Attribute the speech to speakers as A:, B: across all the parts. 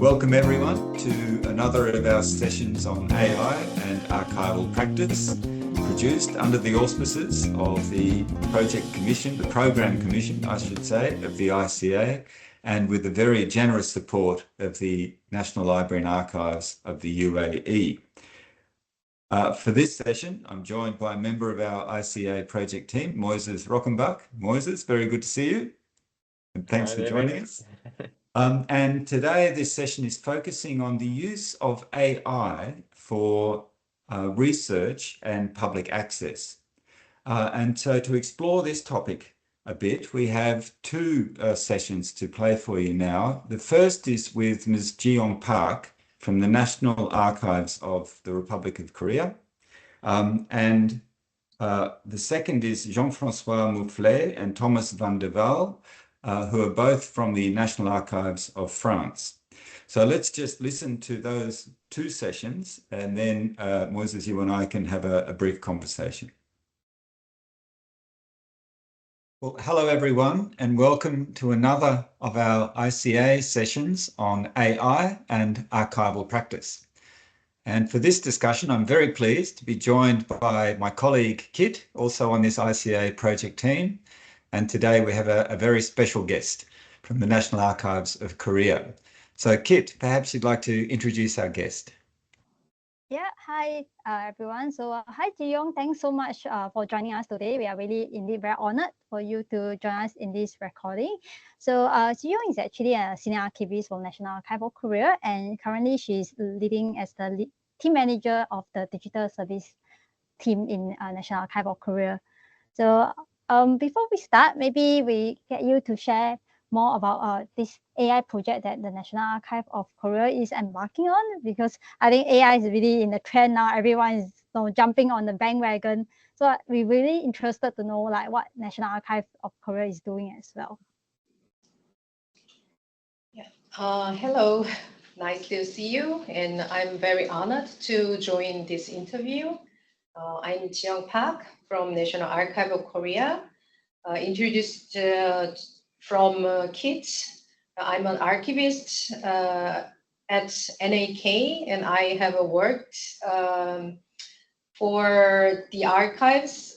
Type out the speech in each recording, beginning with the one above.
A: Welcome everyone to another of our sessions on AI and archival practice, produced under the auspices of the Project Commission, the Program Commission, I should say, of the ICA, and with the very generous support of the National Library and Archives of the UAE. For this session, I'm joined by a member of our ICA project team, Moises Rockenbach. Moises, very good to see you, and thanks for joining us. And today this session is focusing on the use of AI for research and public access. And so to explore this topic a bit, we have two sessions to play for you now. The first is with Ms. Ji-Young Park from the National Archives of the Republic of Korea. And the second is Jean-François Moufflet and Thomas van der Waal, who are both from the National Archives of France. So let's just listen to those two sessions, and then Moises, you and I can have a brief conversation. Well, hello everyone, and welcome to another of our ICA sessions on AI and archival practice. And for this discussion, I'm very pleased to be joined by my colleague Kit, also on this ICA project team. And today we have a very special guest from the National Archives of Korea. So Kit, perhaps you'd like to introduce our guest.
B: Yeah, hi everyone. So hi Ji-Young, thanks so much for joining us today. We are really indeed very honored for you to join us in this recording. So Ji-Young is actually a senior archivist for National Archive of Korea, and currently she's leading as the team manager of the digital service team in National Archive of Korea. So before we start, maybe we get you to share more about this AI project that the National Archive of Korea is embarking on, because I think AI is really in the trend now. Everyone is jumping on the bandwagon. So we're really interested to know like what National Archive of Korea is doing as well.
C: Yeah. Hello, nice to see you, and I'm very honored to join this interview. I'm Ji-Young Park from National Archive of Korea. Introduced from Kit. I'm an archivist at NAK, and I have worked for the archives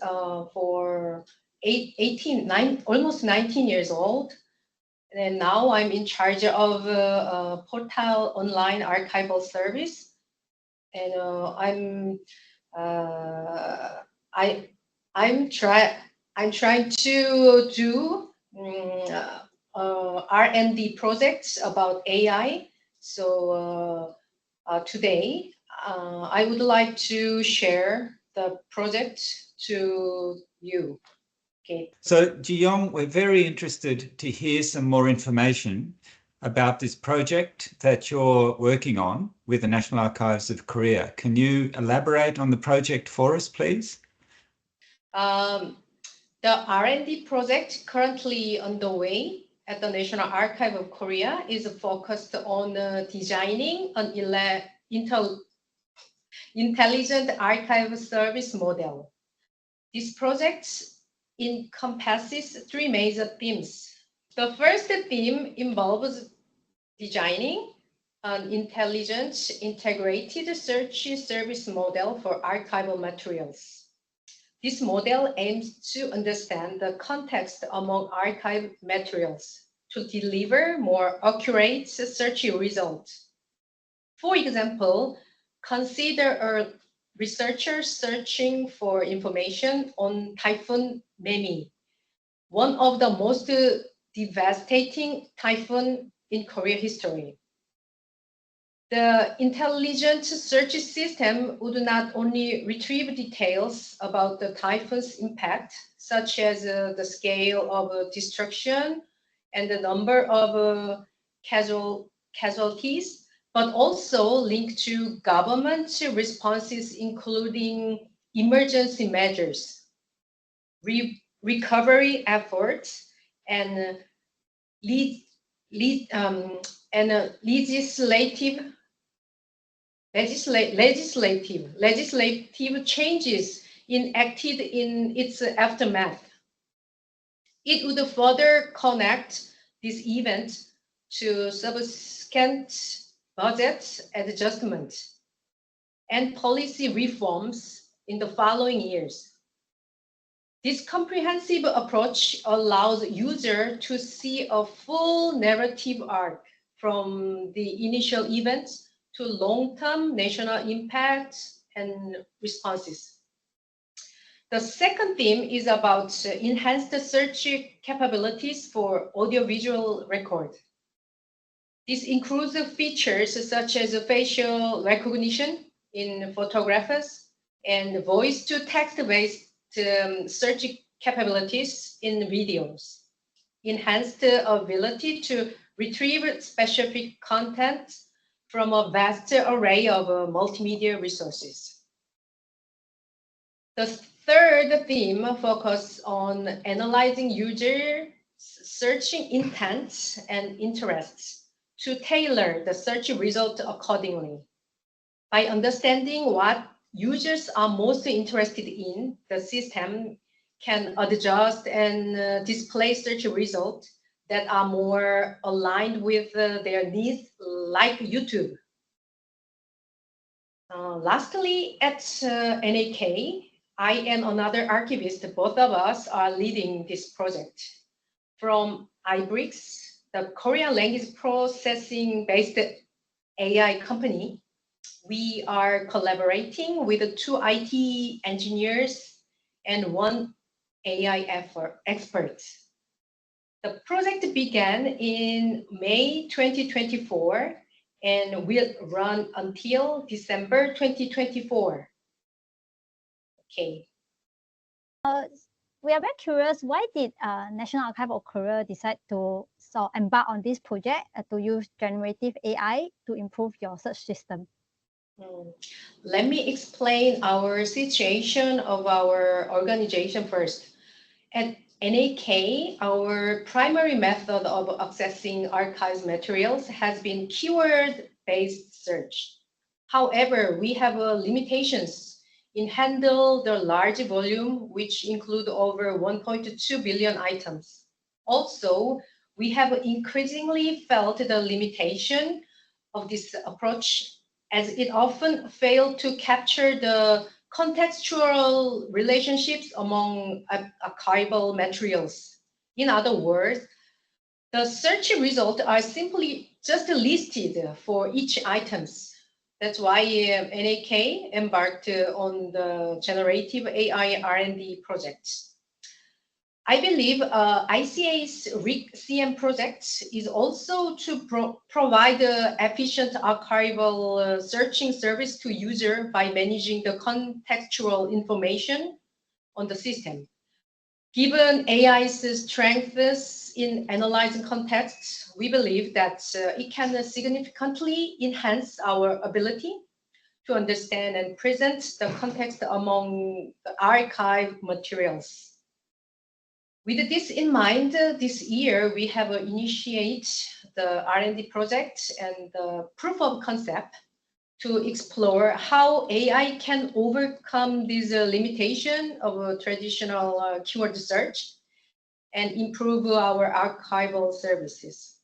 C: for almost 19 years old. And now I'm in charge of Portal Online Archival Service, and I'm trying to do R&D projects about AI. So today I would like to share the project to you. Okay.
A: So Ji-Young, we're very interested to hear some more information about this project that you're working on with the National Archives of Korea. Can you elaborate on the project for us, please?
C: The R&D project currently underway at the National Archive of Korea is focused on designing an intelligent archive service model. This project encompasses three major themes. The first theme involves designing an intelligent integrated search service model for archival materials. This model aims to understand the context among archive materials to deliver more accurate search results. For example, consider a researcher searching for information on Typhoon Memi, one of the most devastating typhoon in Korean history. The intelligent search system would not only retrieve details about the typhoon's impact, such as the scale of destruction and the number of casualties, but also link to government responses, including emergency measures, recovery efforts, and legislative changes enacted in its aftermath. It would further connect this event to subsequent budget adjustment, and policy reforms in the following years. This comprehensive approach allows users to see a full narrative arc from the initial events to long-term national impacts and responses. The second theme is about enhanced search capabilities for audiovisual record. This includes features such as facial recognition in photographers and voice-to-text-based search capabilities in videos, enhanced ability to retrieve specific content from a vast array of multimedia resources. The third theme focuses on analyzing user searching intents and interests to tailor the search result accordingly. By understanding what users are most interested in, the system can adjust and display search results that are more aligned with their needs, like YouTube. Lastly, at NAK, I and another archivist, both of us are leading this project. From iBricks, the Korean language processing-based AI company, we are collaborating with 2 IT engineers and 1 AI expert. The project began in May 2024 and will run until December 2024. Okay.
B: We are very curious, why did National Archive of Korea decide to embark on this project to use generative AI to improve your search system?
C: Let me explain our situation of our organization first. At NAK, our primary method of accessing archives materials has been keyword-based search. However, we have limitations in handle the large volume, which include over 1.2 billion items. Also, we have increasingly felt the limitation of this approach, as it often failed to capture the contextual relationships among archival materials. In other words, the search results are simply just listed for each items. That's why NAK embarked on the generative AI R&D project. I believe ICA's RIC-CM project is also to provide efficient archival searching service to user by managing the contextual information on the system. Given AI's strengths in analyzing contexts, we believe that it can significantly enhance our ability to understand and present the context among the archive materials. With this in mind, this year we have initiated the R&D project and the proof of concept to explore how AI can overcome this limitation of traditional keyword search and improve our archival services.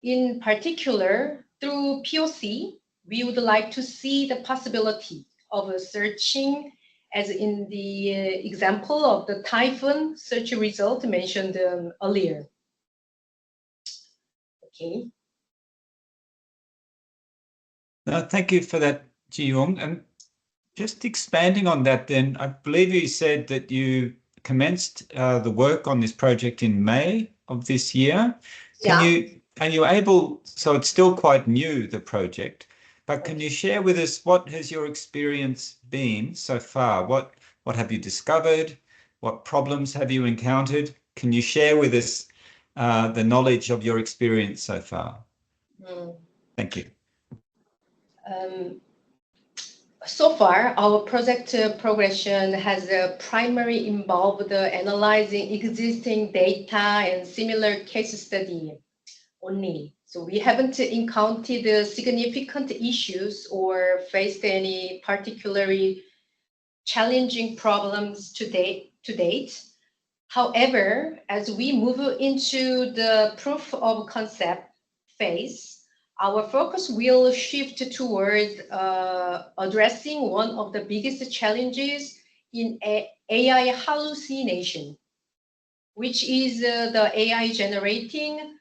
C: In particular, through POC, we would like to see the possibility of searching as in the example of the Typhoon search result mentioned earlier. Okay.
A: Thank you for that, Ji-Young. And just expanding on that then, I believe you said that you commenced the work on this project in May of this year. Are you able, so it's still quite new, the project, but can you share with us what has your experience been so far? What have you discovered? What problems have you encountered? Can you share with us the knowledge of your experience so far? Thank you.
C: So far, our project progression has primarily involved analyzing existing data and similar case study only. So we haven't encountered significant issues or faced any particularly challenging problems to date. However, as we move into the proof of concept phase, Our focus will shift toward addressing one of the biggest challenges in AI hallucination, which is the AI generating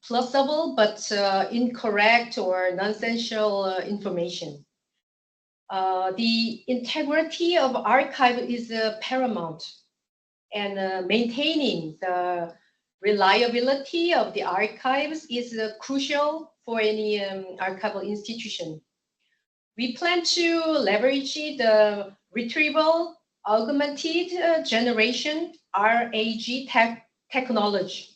C: plausible but incorrect or nonsensical information. The integrity of archive is paramount, and maintaining the reliability of the archives is crucial for any archival institution. We plan to leverage the retrieval augmented generation RAG technology.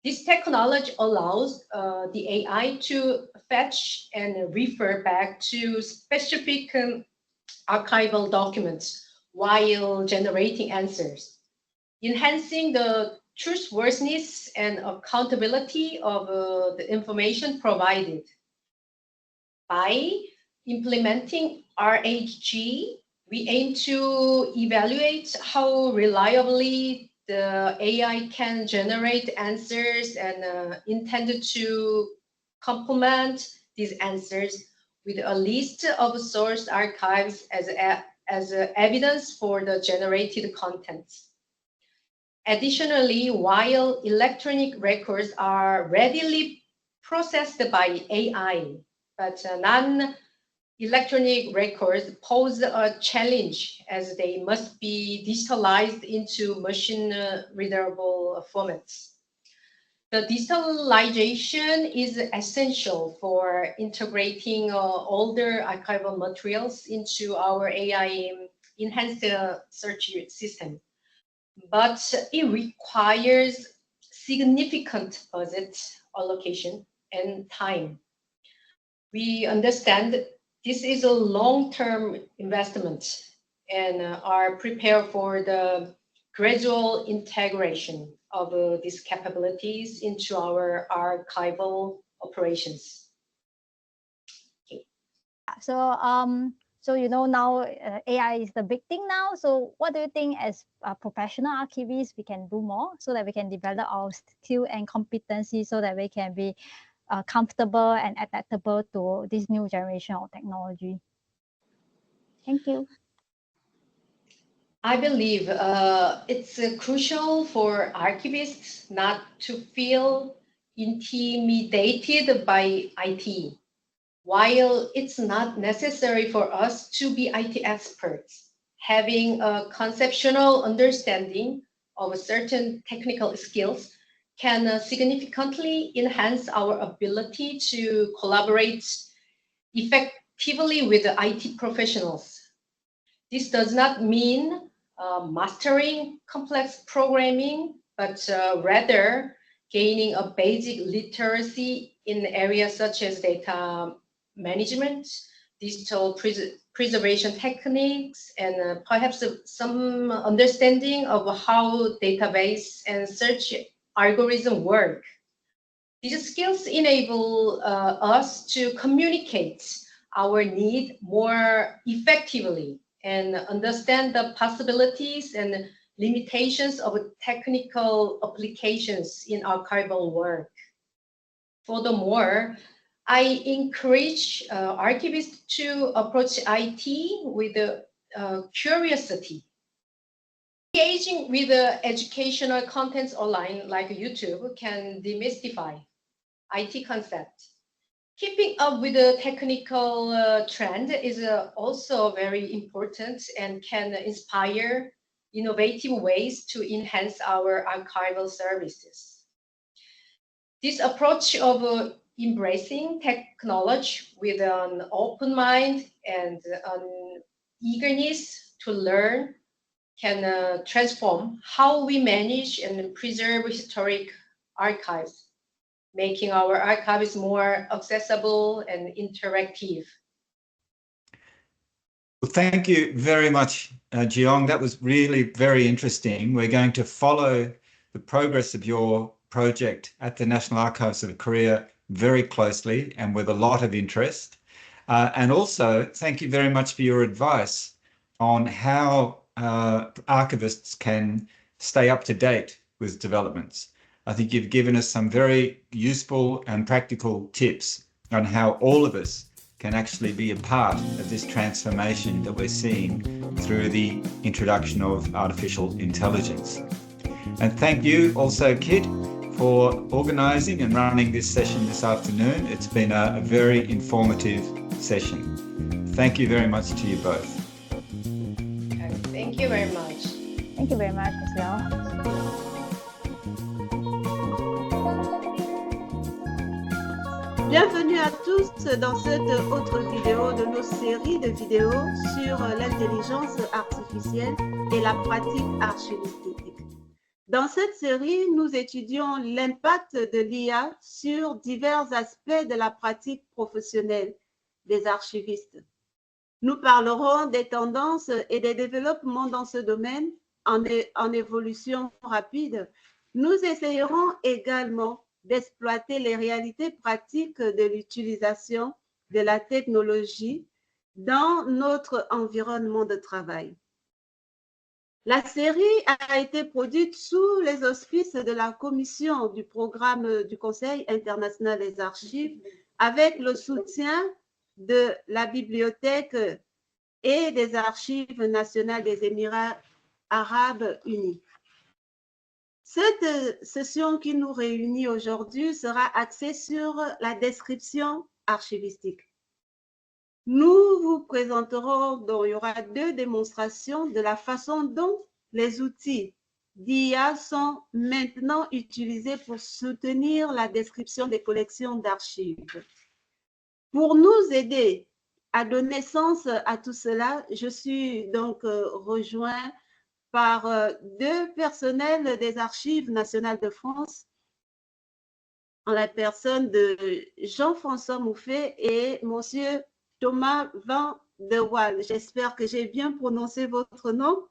C: This technology allows the AI to fetch and refer back to specific archival documents while generating answers, enhancing the trustworthiness and accountability of the information provided. By implementing RAG, we aim to evaluate how reliably the AI can generate answers and intended to complement these answers with a list of source archives as evidence for the generated contents. Additionally, while electronic records are readily processed by AI, but non-electronic records pose a challenge as they must be digitalized into machine-readable formats. The digitalization is essential for integrating older archival materials into our AI-enhanced search system. But it requires significant budget allocation and time. We understand this is a long-term investment and are prepared for the gradual integration of these capabilities into our archival operations.
B: Okay. So now AI is the big thing now. So what do you think as professional archivists we can do more so that we can develop our skill and competency so that we can be comfortable and adaptable to this new generation of technology? Thank you.
C: I believe it's crucial for archivists not to feel intimidated by IT. While it's not necessary for us to be IT experts, having a conceptual understanding of certain technical skills can significantly enhance our ability to collaborate effectively with the IT professionals. This does not mean mastering complex programming, but rather gaining a basic literacy in areas such as data management, digital preservation techniques, and perhaps some understanding of how database and search algorithms work. These skills enable us to communicate our need more effectively and understand the possibilities and limitations of technical applications in archival work. Furthermore, I encourage archivists to approach IT with curiosity. Engaging with educational contents online like YouTube can demystify IT concepts. Keeping up with the technical trend is also very important and can inspire innovative ways to enhance our archival services. This approach of embracing technology with an open mind and an eagerness to learn can transform how we manage and preserve historic archives, making our archives more accessible and interactive.
A: Well, thank you very much, Jiyoung. That was really very interesting. We're going to follow the progress of your project at the National Archives of Korea very closely and with a lot of interest. And also, thank you very much for your advice on how archivists can stay up to date with developments. I think you've given us some very useful and practical tips on how all of us can actually be a part of this transformation that we're seeing through the introduction of artificial intelligence. And thank you also, Kit, for organising and running this session this afternoon. It's been a very informative session. Thank you very much to you both.
C: Thank you very much.
B: Thank you very much as well.
D: Bienvenue à tous dans cette autre vidéo de nos séries de vidéos sur l'intelligence artificielle et la pratique archivistique. Dans cette série, nous étudions l'impact de l'IA sur divers aspects de la pratique professionnelle des archivistes. Nous parlerons des tendances et des développements dans ce domaine en évolution rapide. Nous essayerons également d'exploiter les réalités pratiques de l'utilisation de la technologie dans notre environnement de travail. La série a été produite sous les auspices de la Commission du programme du Conseil international des archives avec le soutien de la Bibliothèque et des Archives nationales des Émirats arabes unis. Cette session qui nous réunit aujourd'hui sera axée sur la description archivistique. Nous vous présenterons, donc il y aura 2 démonstrations de la façon dont les outils d'IA sont maintenant utilisés pour soutenir la description des collections d'archives. Pour nous aider à donner sens à tout cela, je suis donc rejoint par 2 personnels des Archives nationales de France, en la personne de Jean-François Mouffet et Monsieur Thomas Van de Waal. J'espère que j'ai bien prononcé votre nom.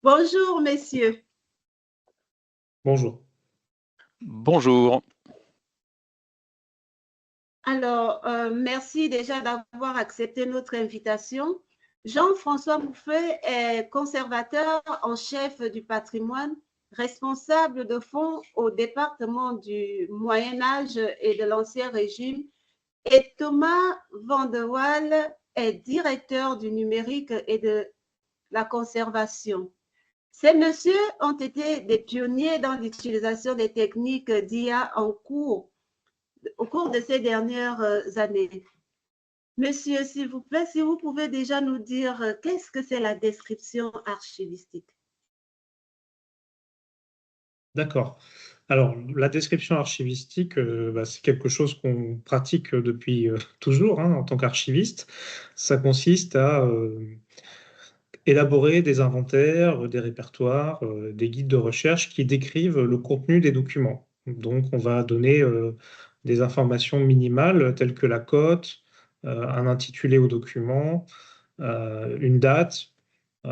D: Bonjour, messieurs.
E: Bonjour.
F: Bonjour.
D: Alors, merci déjà d'avoir accepté notre invitation. Jean-François Mouffet est conservateur en chef du patrimoine, responsable de fonds au département du Moyen-Âge et de l'Ancien Régime, et Thomas Van de Waal est directeur du numérique et de la conservation. Ces messieurs ont été des pionniers dans l'utilisation des techniques d'IA au cours de ces dernières années. Monsieur, s'il vous plaît, si vous pouvez déjà nous dire qu'est-ce que c'est la description archivistique?
E: D'accord. Alors, la description archivistique, c'est quelque chose qu'on pratique depuis toujours en tant qu'archiviste. Ça consiste à élaborer des inventaires, des répertoires, des guides de recherche qui décrivent le contenu des documents. Donc, on va donner des informations minimales telles que la cote, un intitulé au document, une date,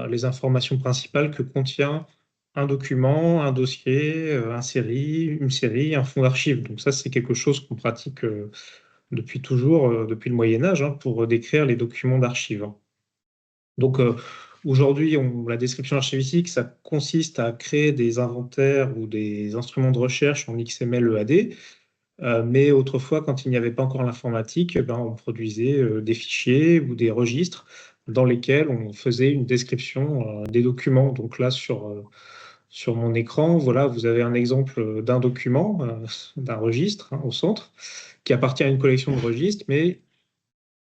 E: les informations principales que contient un document, un dossier, une série, un fonds d'archives. Donc ça, c'est quelque chose qu'on pratique depuis toujours, depuis le Moyen-Âge, pour décrire les documents d'archives. Donc aujourd'hui, la description archivistique, ça consiste à créer des inventaires ou des instruments de recherche en XML EAD. Mais autrefois, quand il n'y avait pas encore l'informatique, on produisait des fichiers ou des registres dans lesquels on faisait une description des documents. Donc là, sur mon écran, voilà, vous avez un exemple d'un document, d'un registre au centre, qui appartient à une collection de registres, mais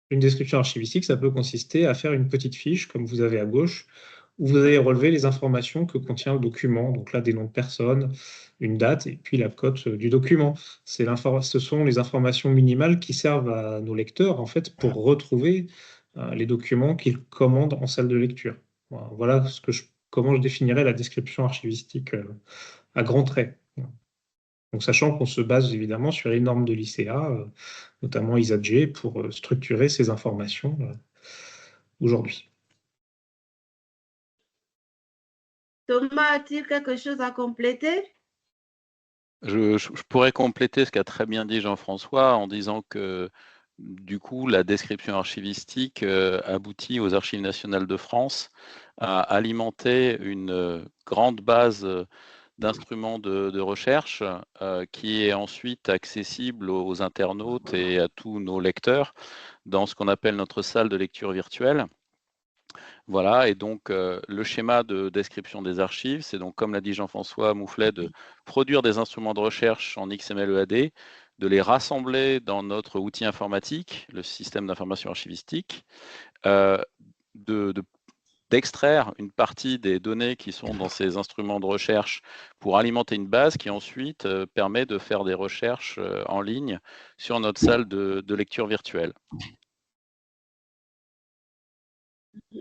E: une description archivistique, ça peut consister à faire une petite fiche, comme vous avez à gauche, où vous allez relever les informations que contient le document. Donc là, des noms de personnes, une date, et puis la cote du document. Ce sont les informations minimales qui servent à nos lecteurs, en fait, pour retrouver les documents qu'ils commandent en salle de lecture. Voilà comment je définirais la description archivistique à grands traits. Donc, sachant qu'on se base évidemment sur les normes de l'ICA, notamment ISAG, pour structurer ces informations aujourd'hui.
D: Thomas, a-t-il quelque chose à compléter?
F: Je pourrais compléter ce qu'a très bien dit Jean-François en disant que du coup, la description archivistique aboutit aux Archives nationales de France à alimenter une grande base d'instruments de recherche qui est ensuite accessible aux internautes et à tous nos lecteurs dans ce qu'on appelle notre salle de lecture virtuelle. Voilà, et donc le schéma de description des archives, c'est donc, comme l'a dit Jean-François Mouflet, de produire des instruments de recherche en XML-EAD, de les rassembler dans notre outil informatique, le système d'information archivistique, d'extraire une partie des données qui sont dans ces instruments de recherche pour alimenter une base qui ensuite permet de faire des recherches en ligne sur notre salle de lecture virtuelle.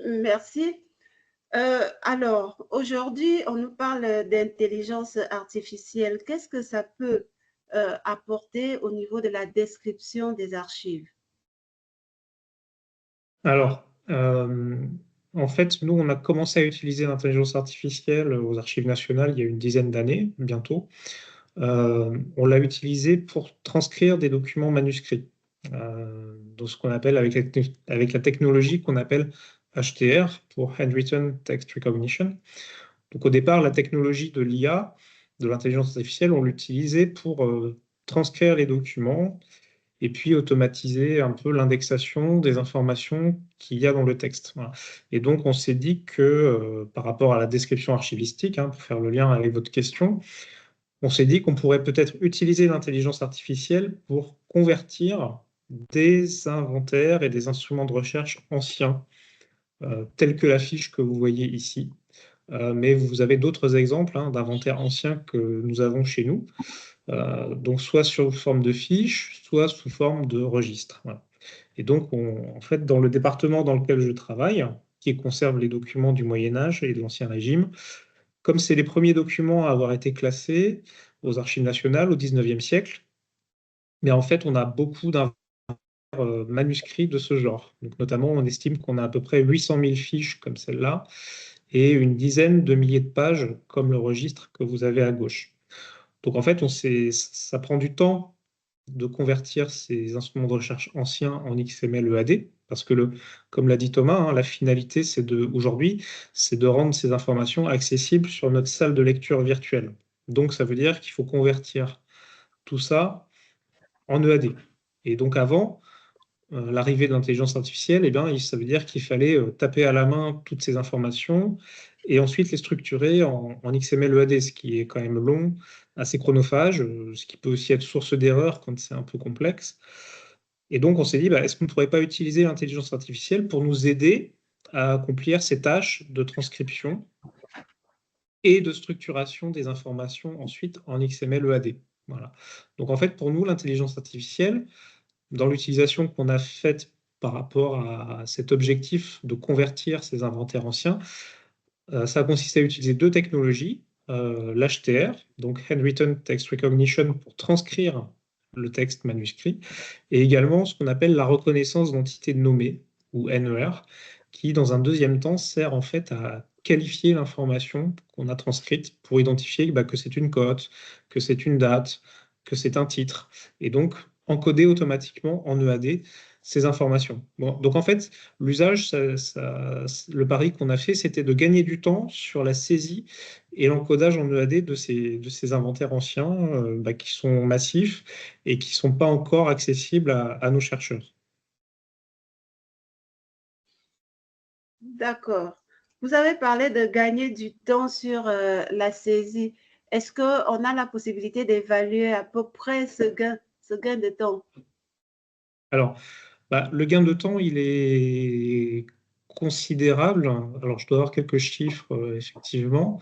D: Merci. Alors, aujourd'hui, on nous parle d'intelligence artificielle. Qu'est-ce que ça peut apporter au niveau de la description des archives?
E: Alors, en fait, nous, on a commencé à utiliser l'intelligence artificielle aux Archives nationales il y a une dizaine d'années, bientôt. On l'a utilisé pour transcrire des documents manuscrits, dans ce qu'on appelle, avec la technologie qu'on appelle HTR, pour Handwritten Text Recognition. Donc au départ, la technologie de l'IA, de l'intelligence artificielle, on l'utilisait pour transcrire les documents et puis automatiser un peu l'indexation des informations qu'il y a dans le texte. Voilà. Et donc on s'est dit que par rapport à la description archivistique, pour faire le lien avec votre question, on s'est dit qu'on pourrait peut-être utiliser l'intelligence artificielle pour convertir des inventaires et des instruments de recherche anciens, tels que la fiche que vous voyez ici. Mais vous avez d'autres exemples d'inventaires anciens que nous avons chez nous, donc soit sous forme de fiche, soit sous forme de registre. Voilà. Et donc, en fait, dans le département dans lequel je travaille, qui conserve les documents du Moyen-Âge et de l'Ancien Régime, comme c'est les premiers documents à avoir été classés aux Archives nationales au XIXe siècle, mais en fait, on a beaucoup d'inventaires manuscrits de ce genre. Donc, notamment, on estime qu'on a à peu près 800 000 fiches comme celle-là et une dizaine de milliers de pages comme le registre que vous avez à gauche. Donc, en fait, ça prend du temps de convertir ces instruments de recherche anciens en XML-EAD, parce que, comme l'a dit Thomas, la finalité aujourd'hui, c'est de rendre ces informations accessibles sur notre salle de lecture virtuelle. Donc, ça veut dire qu'il faut convertir tout ça en EAD. Et donc, avant l'arrivée de l'intelligence artificielle, ça veut dire qu'il fallait taper à la main toutes ces informations et ensuite les structurer en XML-EAD, ce qui est quand même long, assez chronophage, ce qui peut aussi être source d'erreur quand c'est un peu complexe. Et donc, on s'est dit, est-ce qu'on ne pourrait pas utiliser l'intelligence artificielle pour nous aider à accomplir ces tâches de transcription et de structuration des informations ensuite en XML-EAD. Voilà. Donc, en fait, pour nous, l'intelligence artificielle, dans l'utilisation qu'on a faite par rapport à cet objectif de convertir ces inventaires anciens, ça consiste à utiliser deux technologies, l'HTR, donc Handwritten Text Recognition, pour transcrire le texte manuscrit, et également ce qu'on appelle la reconnaissance d'entités nommées, ou NER, qui, dans un deuxième temps, sert en fait à qualifier l'information qu'on a transcrite pour identifier que c'est une cote, que c'est une date, que c'est un titre, et donc encoder automatiquement en EAD ces informations. Bon, donc en fait, l'usage, le pari qu'on a fait, c'était de gagner du temps sur la saisie et l'encodage en EAD de ces inventaires anciens qui sont massifs et qui ne sont pas encore accessibles à nos chercheurs.
D: D'accord. Vous avez parlé de gagner du temps sur la saisie. Est-ce qu'on a la possibilité d'évaluer à peu près ce gain de temps?
E: Alors, le gain de temps, il est considérable. Alors, je dois avoir quelques chiffres, effectivement.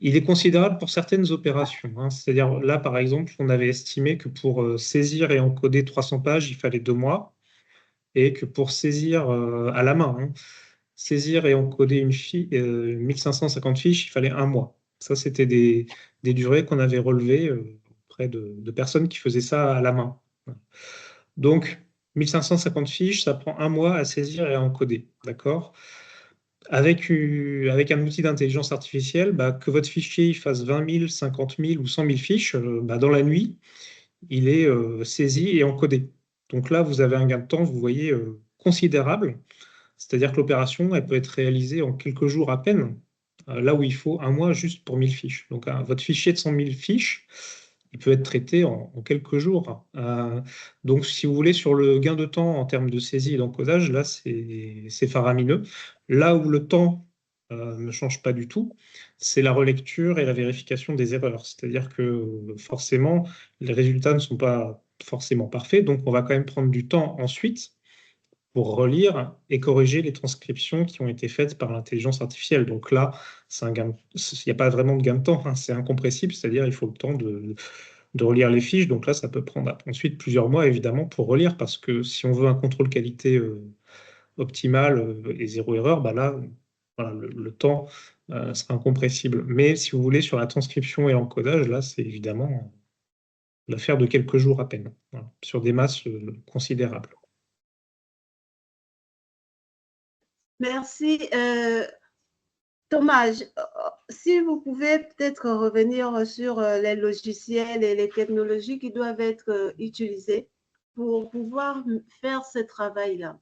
E: Il est considérable pour certaines opérations. C'est-à-dire, là, par exemple, on avait estimé que pour saisir et encoder 300 pages, il fallait 2 mois, et que pour saisir à la main, saisir et encoder 1550 fiches, il fallait 1 mois. Ça, c'était des durées qu'on avait relevées auprès de personnes qui faisaient ça à la main. Donc, 1550 fiches, ça prend 1 mois à saisir et à encoder, d'accord? Avec un outil d'intelligence artificielle, que votre fichier il fasse 20 000, 50 000 ou 100 000 fiches, dans la nuit, il est saisi et encodé. Donc là, vous avez un gain de temps, vous voyez, considérable. C'est-à-dire que l'opération, elle peut être réalisée en quelques jours à peine. là où il faut 1 mois juste pour 1000 fiches. Donc, votre fichier de 100 000 fiches, il peut être traité en quelques jours. Donc, si vous voulez, sur le gain de temps en termes de saisie et d'encodage, là, c'est faramineux. Là où le temps ne change pas du tout, c'est la relecture et la vérification des erreurs. C'est-à-dire que forcément, les résultats ne sont pas forcément parfaits, donc on va quand même prendre du temps ensuite pour relire et corriger les transcriptions qui ont été faites par l'intelligence artificielle. Donc là, il n'y a pas vraiment de gain de temps, hein, c'est incompressible, c'est-à-dire il faut le temps de relire les fiches. Donc là, ça peut prendre ensuite plusieurs mois, évidemment, pour relire, parce que si on veut un contrôle qualité optimal et zéro erreur, bah là, voilà, le temps sera incompressible. Mais si vous voulez, sur la transcription et l'encodage, là, c'est évidemment l'affaire de quelques jours à peine, voilà, sur des masses considérables.
D: Merci. Thomas, si vous pouvez peut-être revenir sur les logiciels et les technologies qui doivent être utilisées pour pouvoir faire ce travail-là.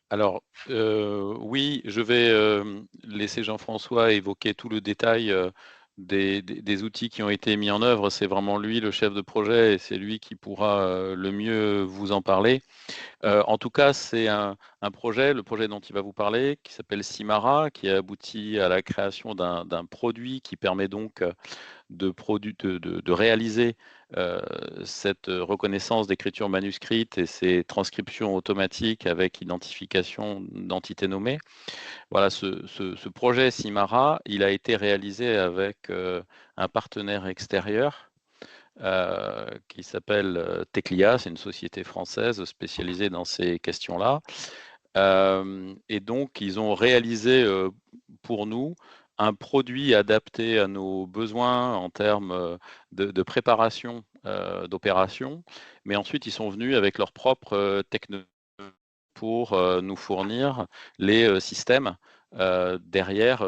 F: Alors, oui, je vais laisser Jean-François évoquer tout le détail des outils qui ont été mis en œuvre. C'est vraiment lui le chef de projet et c'est lui qui pourra le mieux vous en parler. En tout cas, c'est un projet, le projet dont il va vous parler, qui s'appelle Simara, qui a abouti à la création d'un produit qui permet donc de réaliser cette reconnaissance d'écriture manuscrite et ces transcriptions automatiques avec identification d'entités nommées. Voilà, ce projet Simara, il a été réalisé avec un partenaire extérieur qui s'appelle Teclia, c'est une société française spécialisée dans ces questions-là. Et donc, ils ont réalisé pour nous un produit adapté à nos besoins en termes de préparation d'opérations, mais ensuite ils sont venus avec leur propre technologie pour nous fournir les systèmes derrière,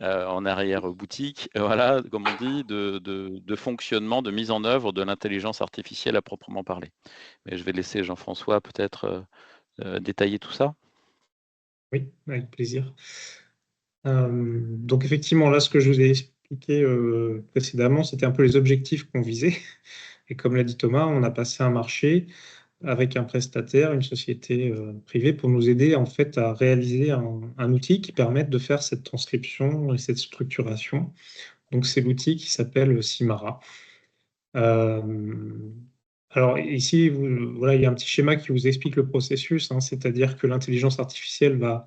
F: en arrière-boutique, voilà, comme on dit, de fonctionnement, de mise en œuvre de l'intelligence artificielle à proprement parler. Mais je vais laisser Jean-François peut-être détailler tout ça.
E: Oui, avec plaisir. Donc effectivement, là, ce que je vous ai expliqué précédemment, c'était un peu les objectifs qu'on visait. Et comme l'a dit Thomas, on a passé un marché avec un prestataire, une société privée, pour nous aider en fait à réaliser un outil qui permette de faire cette transcription et cette structuration. Donc c'est l'outil qui s'appelle Simara. Alors ici, voilà, il y a un petit schéma qui vous explique le processus, hein, c'est-à-dire que l'intelligence artificielle va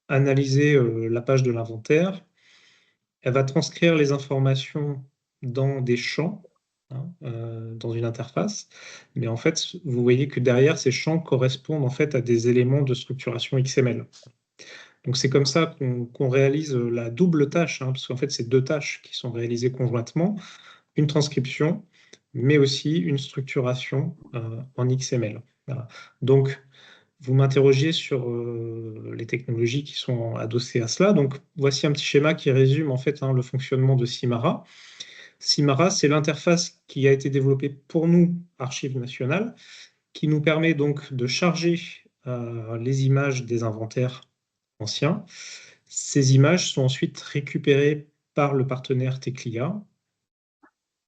E: analyser la page de l'inventaire, elle va transcrire les informations dans des champs, hein, dans une interface, mais en fait, vous voyez que derrière, ces champs correspondent en fait à des éléments de structuration XML. Donc c'est comme ça qu'on réalise la double tâche, hein, parce qu'en fait, c'est 2 tâches qui sont réalisées conjointement, une transcription, mais aussi une structuration en XML. Voilà. Donc, vous m'interrogiez sur les technologies qui sont adossées à cela. Donc, voici un petit schéma qui résume en fait le fonctionnement de Simara. Simara, c'est l'interface qui a été développée pour nous, Archives nationales, qui nous permet donc de charger les images des inventaires anciens. Ces images sont ensuite récupérées par le partenaire Teclia,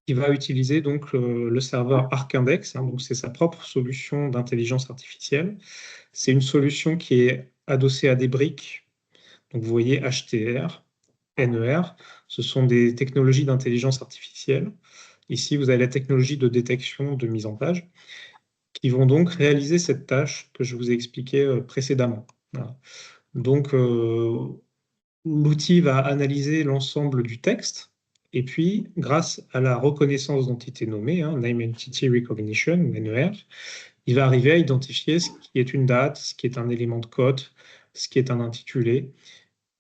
E: qui va utiliser donc le serveur ArcIndex, hein, donc c'est sa propre solution d'intelligence artificielle. C'est une solution qui est adossée à des briques. Donc vous voyez HTR, NER, ce sont des technologies d'intelligence artificielle. Ici, vous avez la technologie de détection de mise en page, qui vont donc réaliser cette tâche que je vous ai expliquée précédemment. Voilà. Donc, l'outil va analyser l'ensemble du texte, et puis, grâce à la reconnaissance d'entités nommées, hein, Name Entity Recognition, NER, il va arriver à identifier ce qui est une date, ce qui est un élément de code, ce qui est un intitulé,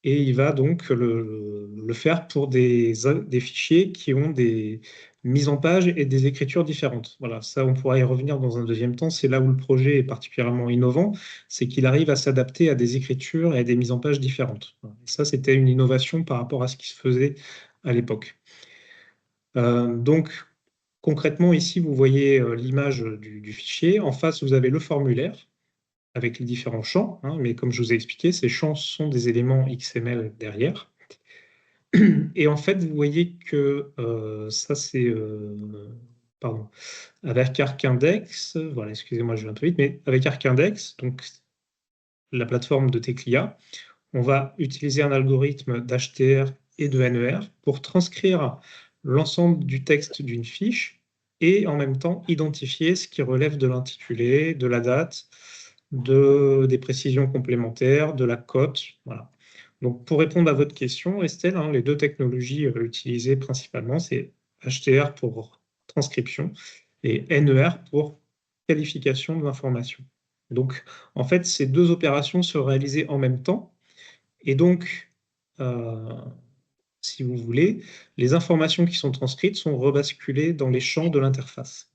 E: et il va donc le faire pour des fichiers qui ont des mises en page et des écritures différentes. Voilà, ça, on pourra y revenir dans un deuxième temps. C'est là où le projet est particulièrement innovant, c'est qu'il arrive à s'adapter à des écritures et à des mises en page différentes. Et ça, c'était une innovation par rapport à ce qui se faisait à l'époque. Donc, concrètement, ici, vous voyez l'image du fichier. En face, vous avez le formulaire. avec les différents champs, hein, mais comme je vous ai expliqué, ces champs sont des éléments XML derrière. Et en fait, vous voyez que ça, c'est... pardon. Avec ArcIndex, voilà, excusez-moi, je vais un peu vite, mais avec ArcIndex, donc la plateforme de Teclia, on va utiliser un algorithme d'HTR et de NER pour transcrire l'ensemble du texte d'une fiche et en même temps identifier ce qui relève de l'intitulé, de la date, des précisions complémentaires, de la cote. Voilà. Donc, pour répondre à votre question, Estelle, hein, les deux technologies utilisées principalement, c'est HTR pour transcription et NER pour qualification de l'information. Donc, en fait, ces deux opérations se réalisaient en même temps. Et donc, si vous voulez, les informations qui sont transcrites sont rebasculées dans les champs de l'interface.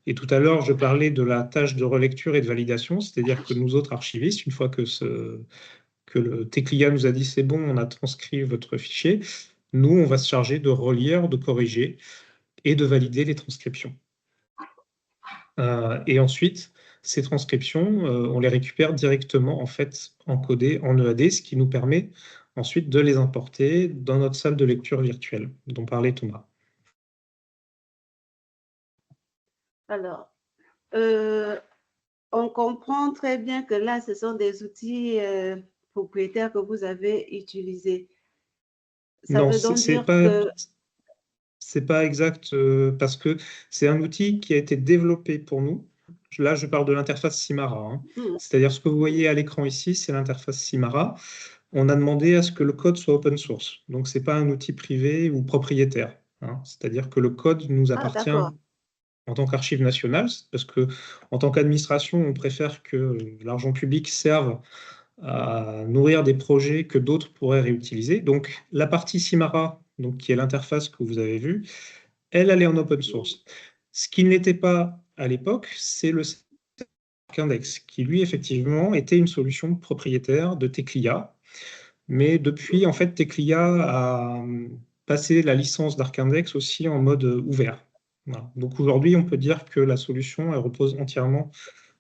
E: Et tout à l'heure, je parlais de la tâche de relecture et de validation, c'est-à-dire que nous autres archivistes, une fois que le Teclia nous a dit c'est bon, on a transcrit votre fichier, nous, on va se charger de relire, de corriger et de valider les transcriptions. Et ensuite, ces transcriptions, on les récupère directement en fait encodées en EAD, ce qui nous permet ensuite de les importer dans notre salle de lecture virtuelle dont parlait Thomas.
D: Alors, on comprend très bien que là, ce sont des outils propriétaires que vous avez utilisés. Ça
E: Non,
D: veut donc
E: c'est
D: dire
E: pas,
D: que...
E: c'est pas exact parce que c'est un outil qui a été développé pour nous. Là, je parle de l'interface Simara, hein. C'est-à-dire ce que vous voyez à l'écran ici, c'est l'interface Simara. On a demandé à ce que le code soit open source. Donc, ce n'est pas un outil privé ou propriétaire, hein. C'est-à-dire que le code nous appartient en tant qu'archive nationale, parce que en tant qu'administration, on préfère que l'argent public serve à nourrir des projets que d'autres pourraient réutiliser. Donc, la partie Simara, donc, qui est l'interface que vous avez vue, elle est en open source. Ce qui ne l'était pas à l'époque, c'est le ArcIndex, qui lui, effectivement, était une solution propriétaire de Teclia. Mais depuis, en fait, Teclia a passé la licence d'ArcIndex aussi en mode ouvert. Voilà. Donc aujourd'hui, on peut dire que la solution elle repose entièrement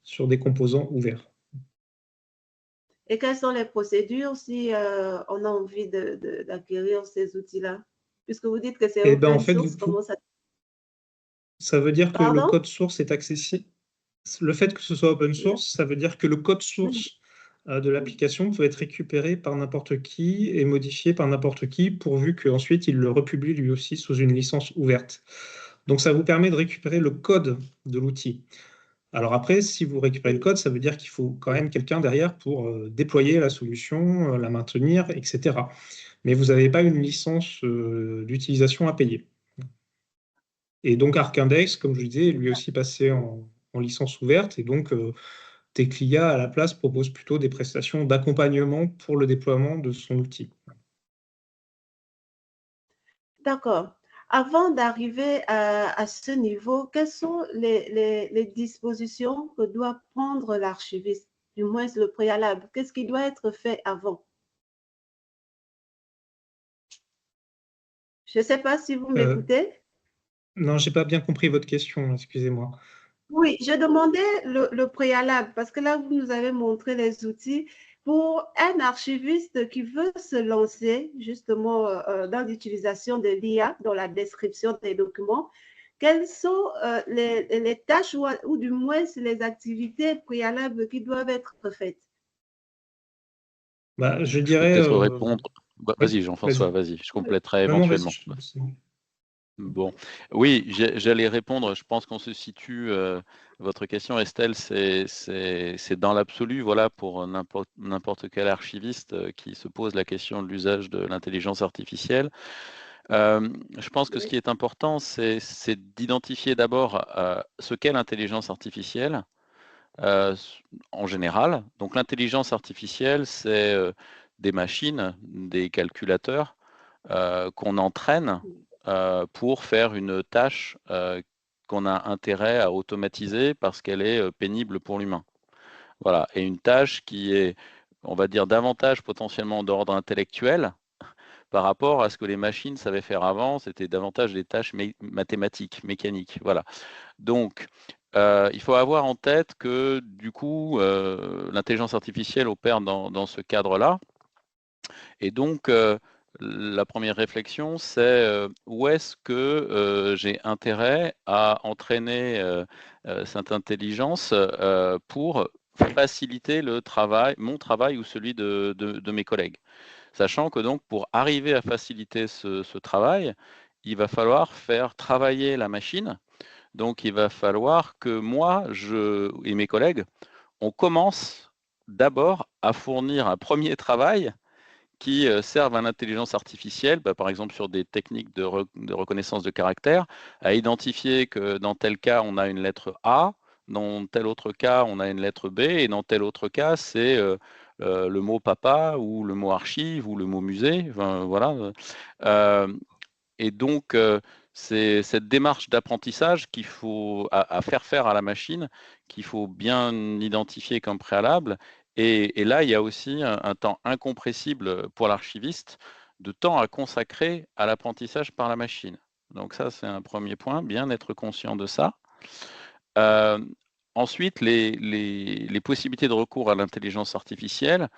E: sur des composants ouverts.
D: Et quelles sont les procédures si on a envie d'acquérir ces outils-là? Puisque vous dites que c'est open
E: en fait,
D: source, comment
E: ça veut dire que
D: Pardon?
E: le code source est accessible. Le fait que ce soit open source, ça veut dire que le code source de l'application peut être récupéré par n'importe qui et modifié par n'importe qui, pourvu qu'ensuite il le republie lui aussi sous une licence ouverte. Donc ça vous permet de récupérer le code de l'outil. Alors après, si vous récupérez le code, ça veut dire qu'il faut quand même quelqu'un derrière pour déployer la solution, la maintenir, etc. Mais vous n'avez pas une licence d'utilisation à payer. Et donc ArcIndex, comme je disais, lui aussi passé en licence ouverte. Et donc Teclia, à la place, propose plutôt des prestations d'accompagnement pour le déploiement de son outil.
D: D'accord. Avant d'arriver à ce niveau, quelles sont les dispositions que doit prendre l'archiviste, du moins le préalable? Qu'est-ce qui doit être fait avant? Je ne sais pas si vous m'écoutez.
E: Non, je n'ai pas bien compris votre question, excusez-moi.
D: Oui, je demandais le préalable parce que là, vous nous avez montré les outils. Pour un archiviste qui veut se lancer justement dans l'utilisation de l'IA, dans la description des documents, quelles sont les tâches ou du moins les activités préalables qui doivent être faites?
E: Je
F: Je
E: dirais...
F: peux peut-être répondre. Vas-y,
E: oui,
F: Jean-François, vas-y, je compléterai
E: non,
F: éventuellement.
E: vas-y.
F: Bon, oui, j'allais répondre. Je pense qu'on se situe. Votre question, Estelle, c'est dans l'absolu, voilà, pour n'importe quel archiviste qui se pose la question de l'usage de l'intelligence artificielle. Je pense que ce qui est important, c'est d'identifier d'abord ce qu'est l'intelligence artificielle en général. Donc l'intelligence artificielle, c'est des machines, des calculateurs qu'on entraîne pour faire une tâche qu'on a intérêt à automatiser parce qu'elle est pénible pour l'humain. Voilà, et une tâche qui est, on va dire, davantage potentiellement d'ordre intellectuel par rapport à ce que les machines savaient faire avant, c'était davantage des tâches mathématiques, mécaniques. Voilà. Donc, il faut avoir en tête que du coup, l'intelligence artificielle opère dans ce cadre-là. Et donc, la première réflexion, c'est où est-ce que j'ai intérêt à entraîner cette intelligence pour faciliter le travail, mon travail ou celui de mes collègues. Sachant que donc, pour arriver à faciliter ce travail, il va falloir faire travailler la machine. Donc, il va falloir que moi et mes collègues, on commence d'abord à fournir un premier travail qui servent à l'intelligence artificielle, par exemple sur des techniques de reconnaissance de caractère, à identifier que dans tel cas, on a une lettre A, dans tel autre cas, on a une lettre B, et dans tel autre cas, c'est le mot papa, ou le mot archive, ou le mot musée. Enfin, voilà. Et donc, c'est cette démarche d'apprentissage qu'il faut à faire à la machine, qu'il faut bien identifier comme préalable. Et là, il y a aussi un temps incompressible pour l'archiviste de temps à consacrer à l'apprentissage par la machine. Donc ça, c'est un premier point, bien être conscient de ça. Ensuite, les possibilités de recours à l'intelligence artificielle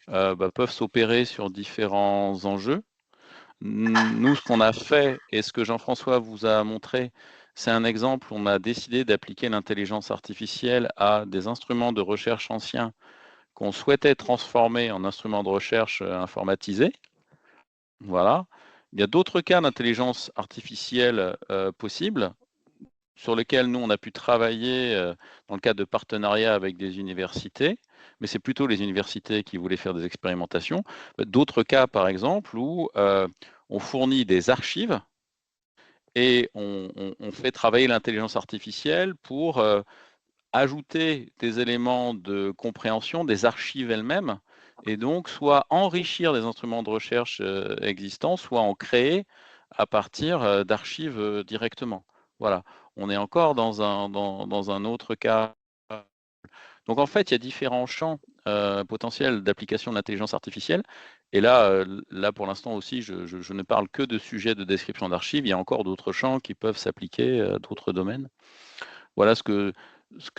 F: peuvent s'opérer sur différents enjeux. Nous, ce qu'on a fait et ce que Jean-François vous a montré, c'est un exemple. On a décidé d'appliquer l'intelligence artificielle à des instruments de recherche anciens qu'on souhaitait transformer en instruments de recherche informatisés. Voilà. Il y a d'autres cas d'intelligence artificielle possibles sur lesquels nous, on a pu travailler dans le cadre de partenariats avec des universités, mais c'est plutôt les universités qui voulaient faire des expérimentations. D'autres cas, par exemple, où on fournit des archives et on fait travailler l'intelligence artificielle pour ajouter des éléments de compréhension des archives elles-mêmes, et donc soit enrichir des instruments de recherche existants, soit en créer à partir d'archives directement. Voilà, on est encore dans un autre cas. Donc en fait, il y a différents champs potentiels d'application de l'intelligence artificielle. Et là, pour l'instant aussi, je ne parle que de sujets de description d'archives. Il y a encore d'autres champs qui peuvent s'appliquer à d'autres domaines. Voilà ce que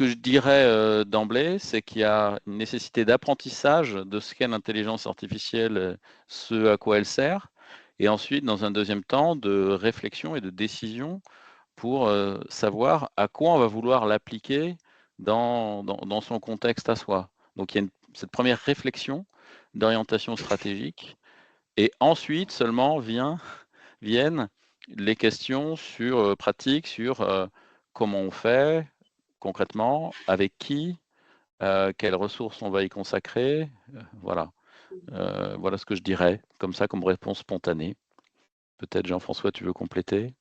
F: je dirais d'emblée, c'est qu'il y a une nécessité d'apprentissage de ce qu'est l'intelligence artificielle, ce à quoi elle sert, et ensuite, dans un deuxième temps, de réflexion et de décision pour savoir à quoi on va vouloir l'appliquer dans son contexte à soi. Donc il y a cette première réflexion d'orientation stratégique, et ensuite seulement viennent les questions pratiques sur comment on fait concrètement, avec qui, quelles ressources on va y consacrer. Voilà. Voilà ce que je dirais, comme ça, comme réponse spontanée. Peut-être Jean-François, tu veux compléter?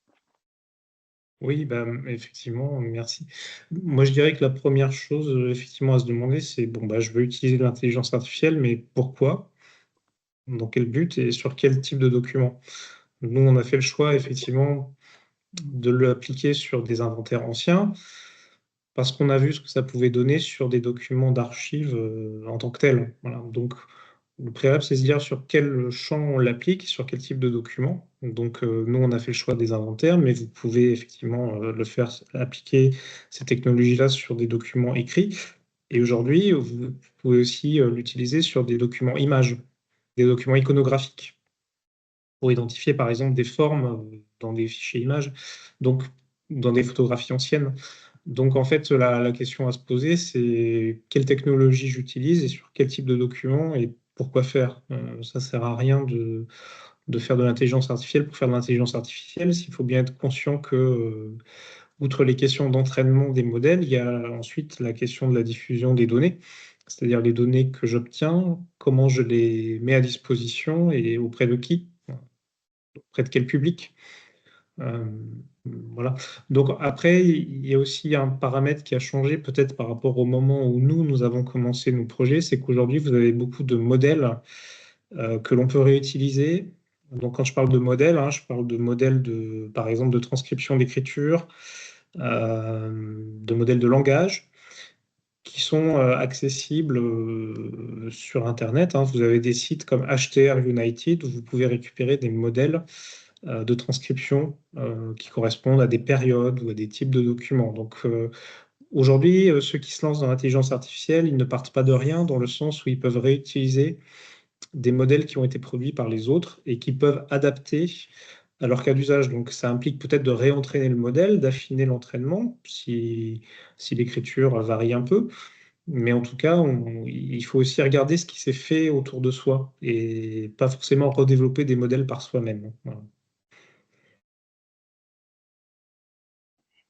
E: Oui, effectivement, merci. Moi, je dirais que la première chose, effectivement, à se demander, c'est, bon, je veux utiliser l'intelligence artificielle, mais pourquoi? Dans quel but et sur quel type de document? Nous, on a fait le choix, effectivement, de l'appliquer sur des inventaires anciens, parce qu'on a vu ce que ça pouvait donner sur des documents d'archives en tant que tels. Voilà. Donc, le préalable, c'est se dire sur quel champ on l'applique, sur quel type de document. Donc, nous, on a fait le choix des inventaires, mais vous pouvez effectivement appliquer ces technologies-là sur des documents écrits. Et aujourd'hui, vous pouvez aussi l'utiliser sur des documents images, des documents iconographiques, pour identifier, par exemple, des formes dans des fichiers images, donc dans des photographies anciennes. Donc, en fait, la question à se poser, c'est quelle technologie j'utilise et sur quel type de document et pourquoi faire. Ça ne sert à rien de faire de l'intelligence artificielle pour faire de l'intelligence artificielle. Il faut bien être conscient que, outre les questions d'entraînement des modèles, il y a ensuite la question de la diffusion des données, c'est-à-dire les données que j'obtiens, comment je les mets à disposition et auprès de qui, auprès de quel public. Voilà. Donc après, il y a aussi un paramètre qui a changé peut-être par rapport au moment où nous avons commencé nos projets, c'est qu'aujourd'hui, vous avez beaucoup de modèles que l'on peut réutiliser. Donc quand je parle de modèles, je parle de modèles par exemple, de transcription d'écriture, de modèles de langage qui sont accessibles sur Internet. Vous avez des sites comme HTR United où vous pouvez récupérer des modèles de transcription qui correspondent à des périodes ou à des types de documents. Donc, Aujourd'hui, ceux qui se lancent dans l'intelligence artificielle, ils ne partent pas de rien dans le sens où ils peuvent réutiliser des modèles qui ont été produits par les autres et qui peuvent adapter à leur cas d'usage. Donc, ça implique peut-être de réentraîner le modèle, d'affiner l'entraînement, si l'écriture varie un peu. Mais en tout cas, il faut aussi regarder ce qui s'est fait autour de soi et pas forcément redévelopper des modèles par soi-même. Voilà.